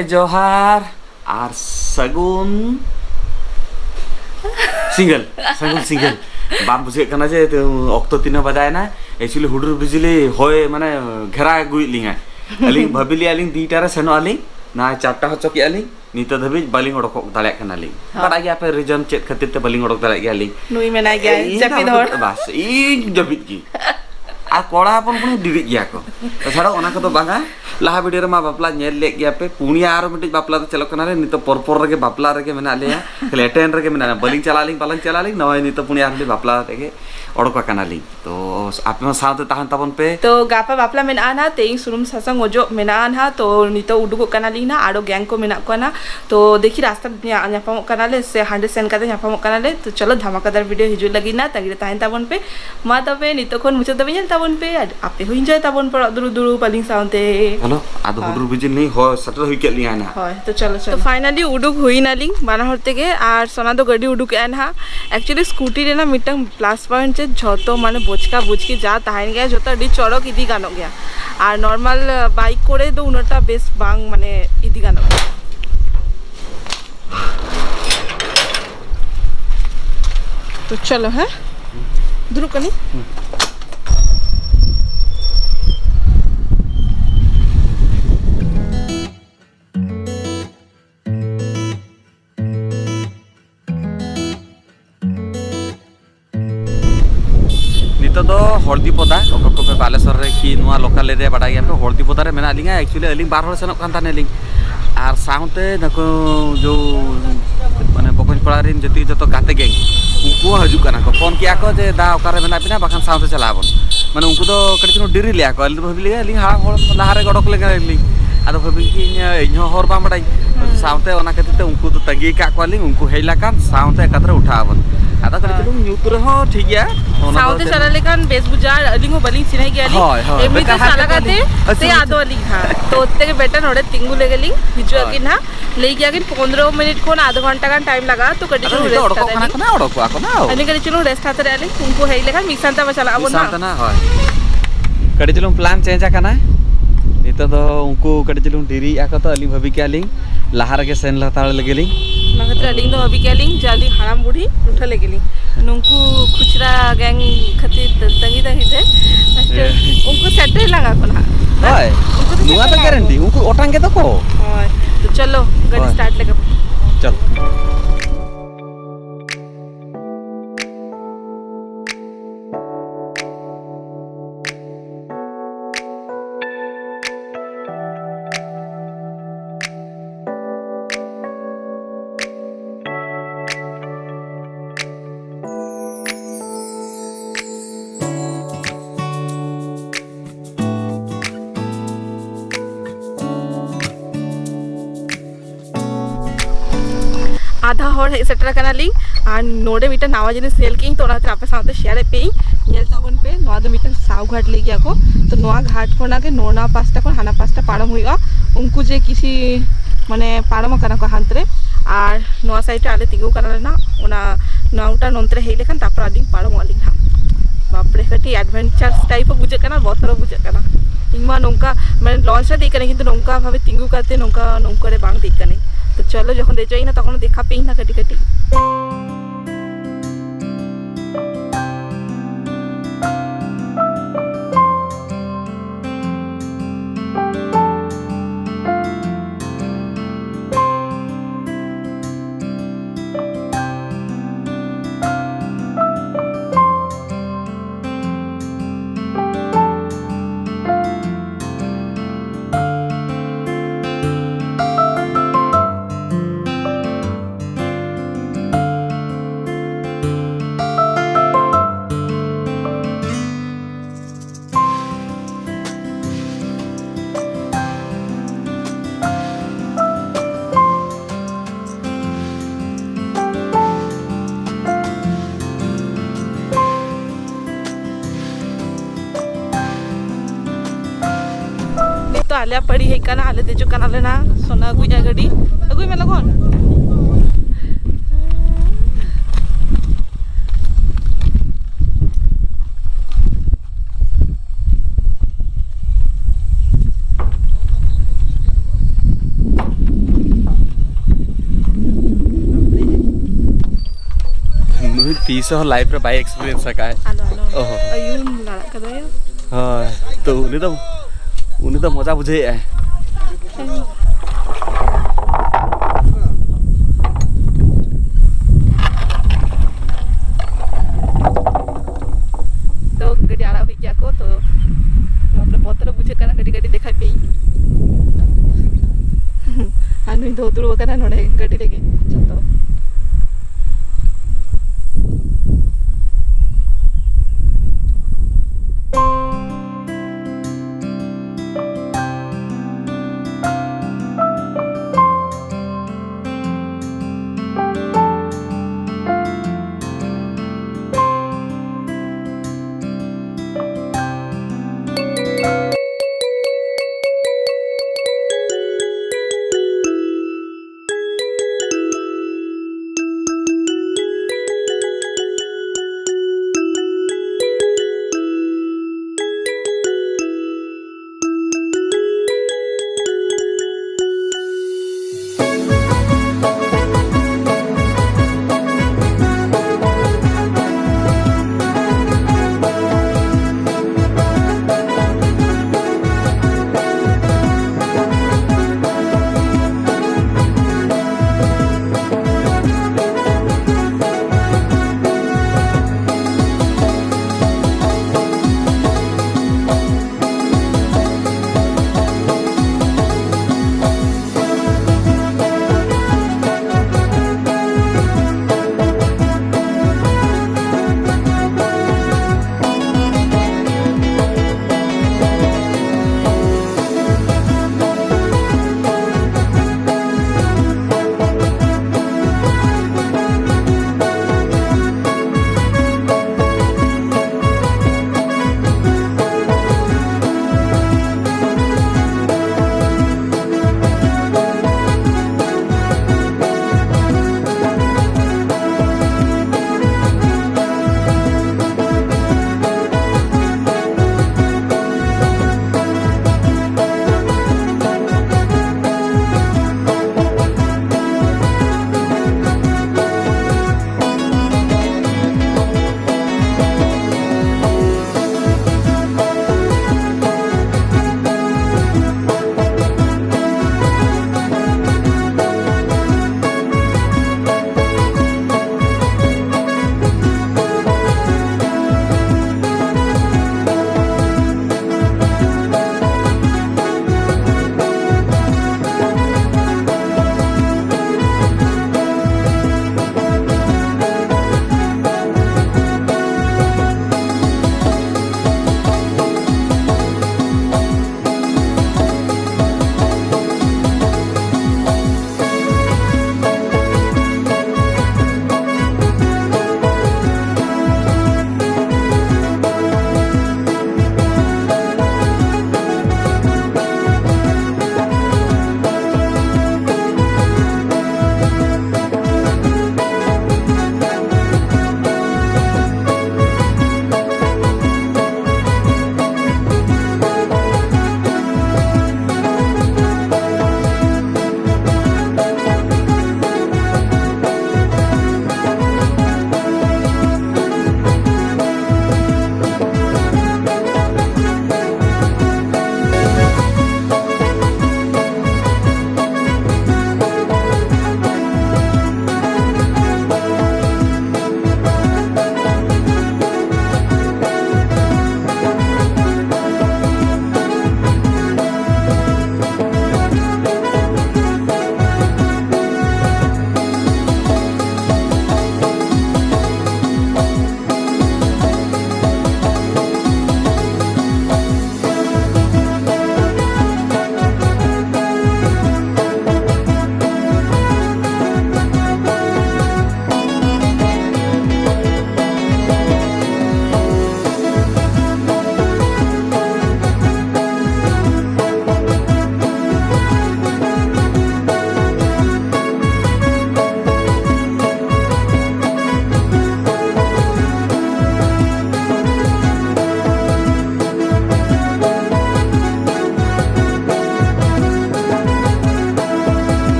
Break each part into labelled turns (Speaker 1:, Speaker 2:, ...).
Speaker 1: के जोहार और सगुन सिंगल बाम बुझे कना जे अक्तो 3 बजाय ना एक्चुअली हुडुर बिजली होय माने घेरा गुई लिंगा अली भाबिली अली 2टा रे सेनो अली ना 4टा हचो के अली नित धबी बालिंग ओडक दाले कना ली बड़ा गया पे रीजन चेक खातिर ते बालिंग ओडक दाले गया ली
Speaker 2: नुई मेना गया जपी धर
Speaker 1: बस ई जबित की आ कोड़ा अपन पुनी डिरि गया को छाड़ा ओना को तो बांगा लाहा वीडियो रे मा बापला नेल ले गया पे पुनिया आरो मिट बापला तो चलो कना रे नित परपर रे बापला रे के मेना ले खले टेन रे के मेना बालिंग चला ली नय नित पुनिया रे बापला रे के ओडक कना ली तो आपन साथ ताहन तबन पे
Speaker 2: तो गापा बापला मेना ना तेई सुरुम ससंग ओजो मेना ना तो नितो उडुगो कना ली ना आरो गैंग को मेना को ना तो देखी रास्ता न्यापाम कना ले से 100 सेन का न्यापाम कना ले तो चलो धमाकेदार वीडियो हिजु लगी ना तगिरे ताहन तबन पे मा तबे नितो कोन मुचे तबे नेल तबन पे आपे हो एंजॉय तबन पर दुरु बालिंग साउंते हेलो
Speaker 1: आदो हुडुर बिजिन नहीं हो सटर होई के लिया ना
Speaker 2: হয় তো চলো তো ফাইনালি উডুক হই না লিং বানাহর থেকে আর সোনা তো গাড়ি উডুক এন হা एक्चुअली स्कूटी रे ना मिटंग प्लस पॉइंट चे झतो माने बोचका बुचकी जा ताहन गया झतो डी चड़क इदी गानो गया আর नॉर्मल बाइक করে তো উনোটা বেশ বাং মানে ইদি গানো তো চলো হ্যাঁ দ্রুকনি
Speaker 1: तो हलदीपदा पे बालेश्वर रे कि नुआ लोकल एरिया बड़ा गया पे हलदीपदा रे मेना लिंगा एक्चुअली अलिंग बार हर सेनक कान ताने लिंग आर साउते नको जो माने बकंजपड़ा रिन जति जतो गाते गेंग उनको हजु कना को फोन किया को जे दा ओकारे मेना बिना बखान साउते चलाबन माने उनको तो कटिनो डिरी लिया को अली भाबिली अलिंग हा होल लाहारे गडक लेगा लिंग आदो भाबी कि इनो हर बा बडाई साउते ओना कतिते उनको तो तंगी का को लिंग उनको हेला कान साउते कतरे उठाबन आदा कटिनो न्यूतुरे हो ठीक गया
Speaker 2: साउते चला लेकिन बेस बुजार अलिंग बलिंग सिनाई गया एमनी तो साला गाते से आदो अलिंग हां तो ओते के बेटर नोडे तिंगु ले गेली हिजु अकिन हां ले गया कि 15 मिनट को आधा घंटा का टाइम लगा तो कटिनो रेस्ट करना
Speaker 1: ओडको आको ना
Speaker 2: अनि कटिनो रेस्ट हाथ रे अलिंग उनको हेई लेखा मिक्सांता में चला अब
Speaker 1: ना होय कटिनो प्लान चेंज आकना नितो तो उनको कटिनो डिरी आको तो अलिंग भाबी के अलिंग लाहार के सेन लताळ लगेली
Speaker 2: मगत्र अलिंग तो भाबी के अलिंग जल्दी हराम बुढ़ी उठा लगेली नुंकु खुचरा गैंग खातिर तंगी थे उनको सेट लगा कोना
Speaker 1: हाय नुआ तो गारंटी उनको ओटांगे तो को
Speaker 2: हाय तो चलो गाड़ी स्टार्ट लगा
Speaker 1: चल
Speaker 2: आधा हर सेटर कना लिंग और नोडे मिटा नावा जिनिस सेल किंग तो ओनाते आपे साथे शेयर पे नेल तबन पे नोआ दो मिटा साव घाट ले गया को तो नोआ घाट कोना के नोना पास्ता को हाना पास्ता पारम हुईगा उनको जे किसी माने पारम कना को हांतरे और नोआ साइड आले तिगु कना ना ओना नौटा नंतरे हेले खान तापर आदिंग पारम वालिंग हा बाप रे कटी एडवेंचर्स टाइप बुझे कना बतर बुझे कना इमा नोंका माने लॉन्च रे देखने किंतु नोंका भावे तिगु करते नोंका नोंकरे बांग देखने तो चलो जखन दे जाई ना तखन देखा पेई ना कटी कटी तो आलिया पड़ी है कना आले देजो कना लेना सोना अगुई गाड़ी अगुई में लगन
Speaker 1: नुई तीस लाइफ रे बाई एक्सपीरियंस का है
Speaker 2: आलो आलो
Speaker 1: ओहो
Speaker 2: अयुन लड़ा कदा यो
Speaker 1: हां तो उन्हें तो मजा बुझे है
Speaker 2: तो गड़ी आड़ा हुई क्या को तो अपने बोतल बुझे करना गड़ी गड़ी देखा पे नुई धोतुड़ करना नोड़े गड़ी लेके चलतो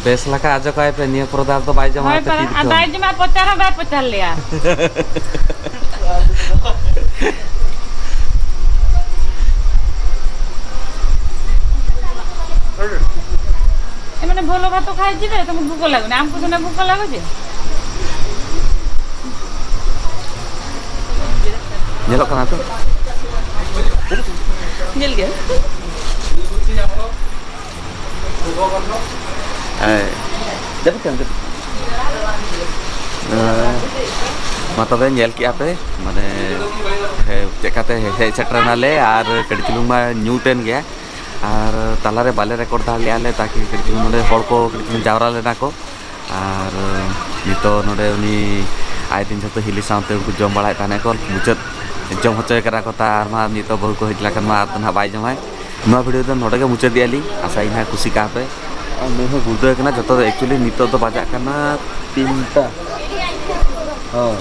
Speaker 1: बेस लका आज काय पे निय प्रदार तो बाय जमा ते की
Speaker 3: दाई जमा पचार लिया एमने भोलो भात खाइ जिवे तुम भूख लागुनी हमको सुने भूख लागो जे
Speaker 1: नेलो कना तो
Speaker 2: मिल गया
Speaker 1: जब kan मा तबे नेल की आपे माने चेकाते हे सेटरनाले आर कड़चुलुंग मा न्यूटन गया आर तालारे बाले रेकॉर्ड दा लियाले ताकि कड़चुलुंग नोडे हर को कड़चुलुंग जावरा लेना को आर नितो नोडे उनी आय दिन जतो हिली साउते उनको जम बड़ाय ताने को मुचत जम होचय करा को तार मा नितो बहु को हिजला कन मा तना बाय जमाय नुआ वीडियो तो नोडे के मुचत दियाली आशा इना खुशी का पे मैं हो गुदो कना जतो एक्चुअली नितो तो बाजा कना 3टा हां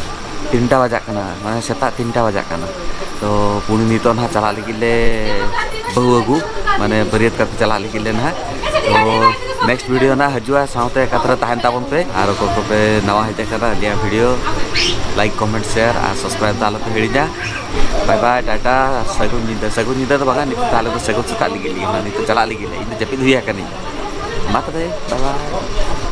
Speaker 1: 3टा बाजा कना माने सेता 3टा बाजा कना तो पुनी नितो ना चला लिगिले बहु अगु माने बरियत करते चला लिगिले ना तो नेक्स्ट वीडियो ना हजुआ साउते कतरा ताहन ताबन पे आर को पे नवा हेते करा लिया वीडियो लाइक कमेंट शेयर और सब्सक्राइब तालो पे हेड़ी जा बाय बाय टाटा सगुन निदा तो बागा नितो तालो तो सगुन सुता लिगिले ना नितो चला लिगिले इन जपिद हुया कनी मात रे बाय बाय